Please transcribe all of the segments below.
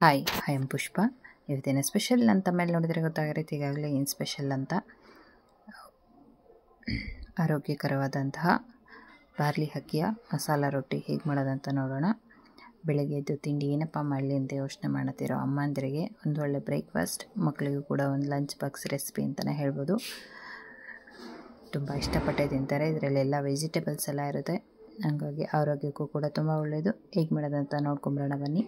Hi, I am ಪುಷ್ಪ. ಇವತ್ತಿನ special ಅಂತ ಮೇಲೆ ನೋಡಿದರೆ ಗೊತ್ತಾಗಿರುತ್ತೆ ಈಗಾಗಲೇ ಏನು ಸ್ಪೆಷಲ್ ಅಂತ. ಆರೋಗ್ಯಕರವಾದಂತಹ ಬಾರ್ಲಿ ಅಕ್ಕಿಯ ಮಸಾಲ ರೊಟ್ಟಿ ಹೇಗೆ ಮಾಡೋದಂತ ನೋಡೋಣ. ಬೆಳಗ್ಗೆ ಎದ್ದು ತಿಂಡಿ ಏನಪ್ಪ ಮಾಡಲಿ ಅಂತ ಯೋಚನೆ ಮಾಡ್ತಿರೋ ಅಮ್ಮಂದಿರಿಗೆ ಒಂದು ಒಳ್ಳೆ ಬ್ರೇಕ್ಫಾಸ್ಟ್, ಮಕ್ಕಳಿಗೂ ಕೂಡ ಒಂದು ಲಂಚ್ ಬಾಕ್ಸ್ ರೆಸಿಪಿ ಅಂತಲೇ ಹೇಳ್ಬೋದು. ತುಂಬ ಇಷ್ಟಪಟ್ಟೆ ತಿಂತಾರೆ. ಇದರಲ್ಲೆಲ್ಲ ವೆಜಿಟೇಬಲ್ಸ್ ಎಲ್ಲ ಇರುತ್ತೆ, ಹಾಗಾಗಿ ಆರೋಗ್ಯಕ್ಕೂ ಕೂಡ ತುಂಬ ಒಳ್ಳೆಯದು. ಹೇಗೆ ಮಾಡೋದಂತ ನೋಡ್ಕೊಂಬರೋಣ ಬನ್ನಿ.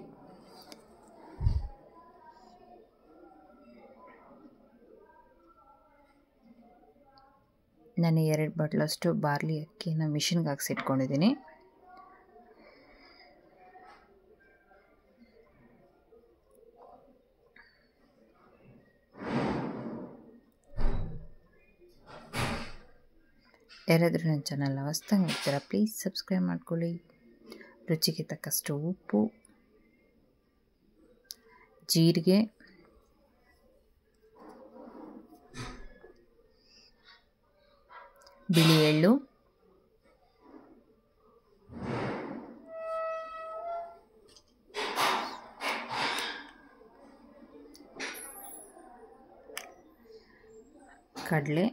ನಾನು 2 ಬಾಟ್ಲಷ್ಟು ಬಾರ್ಲಿ ಅಕ್ಕಿನ ಮಿಷಿನ್ಗೆ ಹಾಕ್ಸಿಟ್ಕೊಂಡಿದ್ದೀನಿ. ಯಾರಾದರೂ ನನ್ನ ಚಾನಲ್ನ ಹೊಸ್ದಾಗಿ ನೋಡ್ತೀರಾ ಪ್ಲೀಸ್ ಸಬ್ಸ್ಕ್ರೈಬ್ ಮಾಡ್ಕೊಳ್ಳಿ. ರುಚಿಗೆ ತಕ್ಕಷ್ಟು ಉಪ್ಪು, ಜೀರಿಗೆ, ಬಿಳಿ ಎಳ್ಳು, ಕಡಲೆ,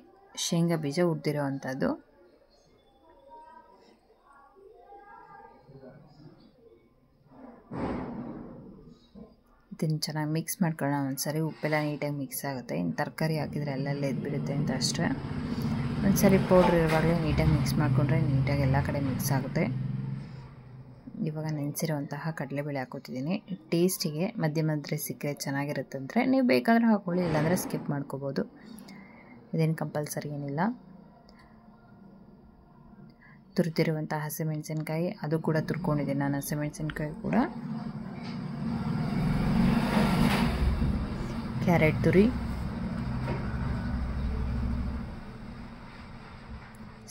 ಶೇಂಗಾ ಬೀಜ ಹುರಿದಿರೋ ಅಂಥದ್ದು, ಇದನ್ನು ಚೆನ್ನಾಗಿ ಮಿಕ್ಸ್ ಮಾಡ್ಕೊಳ್ಳೋಣ. ಒಂದ್ಸರಿ ಉಪ್ಪೆಲ್ಲ ನೀಟಾಗಿ ಮಿಕ್ಸ್ ಆಗುತ್ತೆ. ಇನ್ನು ತರಕಾರಿ ಹಾಕಿದರೆ ಅಲ್ಲಲ್ಲೇ ಎದ್ಬಿಡುತ್ತೆ ಅಂತ ಅಷ್ಟೇ. ಒಂದ್ಸರಿ ಪೌಡ್ರ್ ಇರುವಾಗಲೇ ನೀಟಾಗಿ ಮಿಕ್ಸ್ ಮಾಡಿಕೊಂಡ್ರೆ ನೀಟಾಗಿ ಎಲ್ಲ ಕಡೆ ಮಿಕ್ಸ್ ಆಗುತ್ತೆ. ಇವಾಗ ನೆನೆಸಿರುವಂತಹ ಕಡಲೆಬೇಳೆ ಹಾಕೋತಿದ್ದೀನಿ. ಟೇಸ್ಟಿಗೆ ಮಧ್ಯ ಮಧ್ಯೆ ಸಿಕ್ಕರೆ ಚೆನ್ನಾಗಿರುತ್ತಂದರೆ ನೀವು ಬೇಕಾದರೆ ಹಾಕ್ಕೊಳ್ಳಿ, ಇಲ್ಲಾಂದರೆ ಸ್ಕಿಪ್ ಮಾಡ್ಕೋಬೋದು. ಇದೇನು ಕಂಪಲ್ಸರಿ ಏನಿಲ್ಲ. ತುರಿದಿರುವಂಥ ಹಸಿಮೆಣಸಿನ್ಕಾಯಿ, ಅದು ಕೂಡ ತುರ್ಕೊಂಡಿದ್ದೀನಿ ನಾನು. ಹಸಿಮೆಣಸಿನ್ಕಾಯಿ ಕೂಡ, ಕ್ಯಾರೆಟ್ ತುರಿ,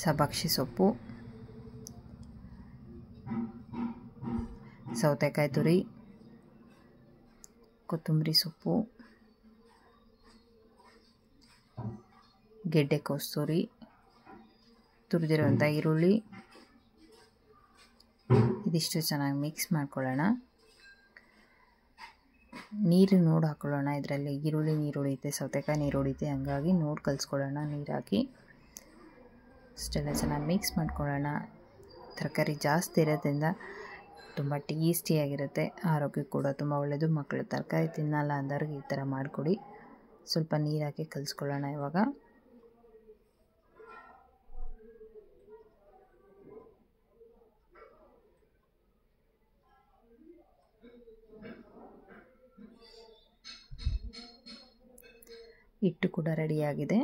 ಸಬ್ಬಾಕ್ಷಿ ಸೊಪ್ಪು, ಸೌತೆಕಾಯಿ ತುರಿ, ಕೊತ್ತಂಬರಿ ಸೊಪ್ಪು, ಗೆಡ್ಡೆಕೋಸು ತುರಿ, ತುರಿದಿರುವಂಥ ಈರುಳ್ಳಿ, ಇದಿಷ್ಟು ಚೆನ್ನಾಗಿ ಮಿಕ್ಸ್ ಮಾಡ್ಕೊಳ್ಳೋಣ. ನೀರು ನೋಡಿ ಹಾಕ್ಕೊಳ್ಳೋಣ. ಇದರಲ್ಲಿ ಈರುಳ್ಳಿ ನೀರು ಉಳಿಯುತ್ತೆ, ಸೌತೆಕಾಯಿ ನೀರು ಉಳಿಯುತ್ತೆ, ಹಂಗಾಗಿ ನೋಡಿ ಕಲಿಸ್ಕೊಳ್ಳೋಣ. ನೀರು ಹಾಕಿ ಅಷ್ಟೆಲ್ಲ ಚೆನ್ನಾಗಿ ಮಿಕ್ಸ್ ಮಾಡ್ಕೊಳ್ಳೋಣ. ತರಕಾರಿ ಜಾಸ್ತಿ ಇರೋದ್ರಿಂದ ತುಂಬ ಟೇಸ್ಟಿಯಾಗಿರುತ್ತೆ, ಆರೋಗ್ಯಕ್ಕೆ ಕೂಡ ತುಂಬ ಒಳ್ಳೆಯದು. ಮಕ್ಕಳು ತರಕಾರಿ ತಿನ್ನಲ್ಲ ಅಂದವ್ರಿಗೆ ಈ ಥರ ಮಾಡಿಕೊಡಿ. ಸ್ವಲ್ಪ ನೀರು ಹಾಕಿ ಕಲಿಸ್ಕೊಳ್ಳೋಣ. ಇವಾಗ ಹಿಟ್ಟು ಕೂಡ ರೆಡಿಯಾಗಿದೆ.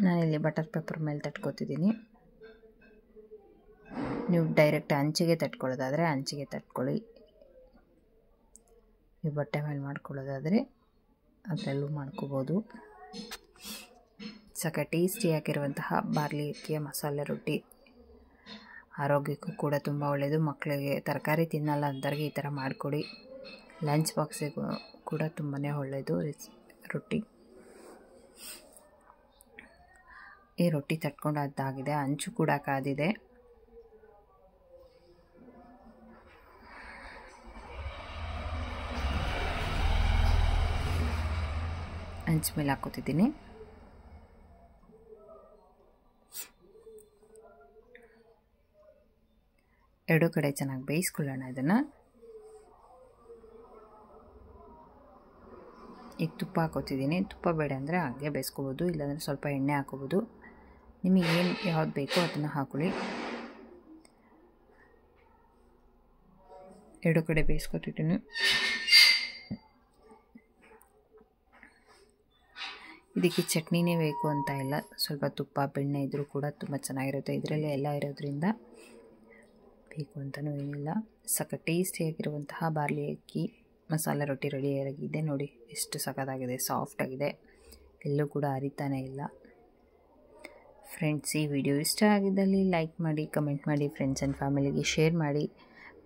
ನಾನಿಲ್ಲಿ ಬಟರ್ ಪೇಪರ್ ಮೇಲೆ ತಟ್ಕೊತಿದ್ದೀನಿ. ನೀವು ಡೈರೆಕ್ಟ್ ಹಂಚಿಗೆ ತಟ್ಕೊಳ್ಳೋದಾದರೆ ಹಂಚಿಗೆ ತಟ್ಕೊಳ್ಳಿ. ನೀವು ಬಟ್ಟೆ ಮೇಲೆ ಮಾಡ್ಕೊಳ್ಳೋದಾದರೆ ಅದರಲ್ಲೂ ಮಾಡ್ಕೋಬೋದು. ಸಖತ್ ಟೇಸ್ಟಿಯಾಗಿರುವಂತಹ ಬಾರ್ಲಿ ಅಕ್ಕಿಯ ಮಸಾಲೆ ರೊಟ್ಟಿ ಆರೋಗ್ಯಕ್ಕೂ ಕೂಡ ತುಂಬ ಒಳ್ಳೆಯದು. ಮಕ್ಕಳಿಗೆ ತರಕಾರಿ ತಿನ್ನಲ್ಲ ಅಂದವ್ರಿಗೆ ಈ ಥರ ಮಾಡಿಕೊಡಿ. ಲಂಚ್ ಬಾಕ್ಸಿಗೂ ಕೂಡ ತುಂಬಾ ಒಳ್ಳೆಯದು ರೊಟ್ಟಿ. ಈ ರೊಟ್ಟಿ ತಟ್ಕೊಂಡು ಅದಾಗಿದೆ, ಹಂಚು ಕೂಡ ಕಾದಿದೆ. ಹಂಚು ಮೇಲೆ ಹಾಕೋತಿದ್ದೀನಿ. ಎರಡು ಕಡೆ ಚೆನ್ನಾಗಿ ಬೇಯಿಸ್ಕೊಳ್ಳೋಣ ಇದನ್ನು. ಈಗ ತುಪ್ಪ ಹಾಕೋತಿದ್ದೀನಿ. ತುಪ್ಪ ಬೇಡ ಅಂದರೆ ಹಾಗೆ ಬೇಯಿಸ್ಕೋಬೋದು, ಇಲ್ಲಾಂದರೆ ಸ್ವಲ್ಪ ಎಣ್ಣೆ ಹಾಕೋಬೋದು. ನಿಮಗೆ ಏನು ಯಾವ್ದು ಬೇಕೋ ಅದನ್ನು ಹಾಕೊಳ್ಳಿ. ಎರಡು ಕಡೆ ಬೇಯಿಸ್ಕೊತಿದ್ದೀನಿ. ಇದಕ್ಕೆ ಚಟ್ನಿನೇ ಬೇಕು ಅಂತ ಇಲ್ಲ, ಸ್ವಲ್ಪ ತುಪ್ಪ ಬೆಣ್ಣೆ ಇದ್ದರೂ ಕೂಡ ತುಂಬ ಚೆನ್ನಾಗಿರುತ್ತೆ. ಇದರಲ್ಲಿ ಎಲ್ಲ ಇರೋದ್ರಿಂದ ಬೇಕು ಅಂತಲೂ ಏನಿಲ್ಲ. ಸಖತ್ ಟೇಸ್ಟಿಯಾಗಿರುವಂತಹ ಬಾರ್ಲಿ ಅಕ್ಕಿ ಮಸಾಲೆ ರೊಟ್ಟಿ ರೆಡಿಯಾಗಿದೆ. ನೋಡಿ ಎಷ್ಟು ಸಖತ್ತಾಗಿದೆ, ಸಾಫ್ಟಾಗಿದೆ, ಎಲ್ಲೂ ಕೂಡ ಅರಿತಾನೇ ಇಲ್ಲ. ಫ್ರೆಂಡ್ಸ್, ಈ ವಿಡಿಯೋ ಇಷ್ಟ ಆಗಿದ್ದಲ್ಲಿ ಲೈಕ್ ಮಾಡಿ, ಕಮೆಂಟ್ ಮಾಡಿ, ಫ್ರೆಂಡ್ಸ್ ಆ್ಯಂಡ್ ಫ್ಯಾಮಿಲಿಗೆ ಶೇರ್ ಮಾಡಿ.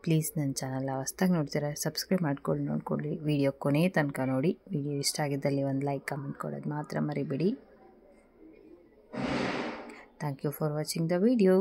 ಪ್ಲೀಸ್ ನನ್ನ ಚಾನಲ್ನ ಹೊಸ್ದಾಗಿ ನೋಡ್ತೀರಾ ಸಬ್ಸ್ಕ್ರೈಬ್ ನೋಡ್ಕೊಳ್ಳಿ. ವಿಡಿಯೋ ಕೊನೆ ತನಕ ನೋಡಿ. ವಿಡಿಯೋ ಇಷ್ಟ ಆಗಿದ್ದಲ್ಲಿ ಒಂದು ಲೈಕ್, ಕಮೆಂಟ್ ಕೊಡೋದು ಮಾತ್ರ ಮರಿಬೇಡಿ. Thank you for watching the video.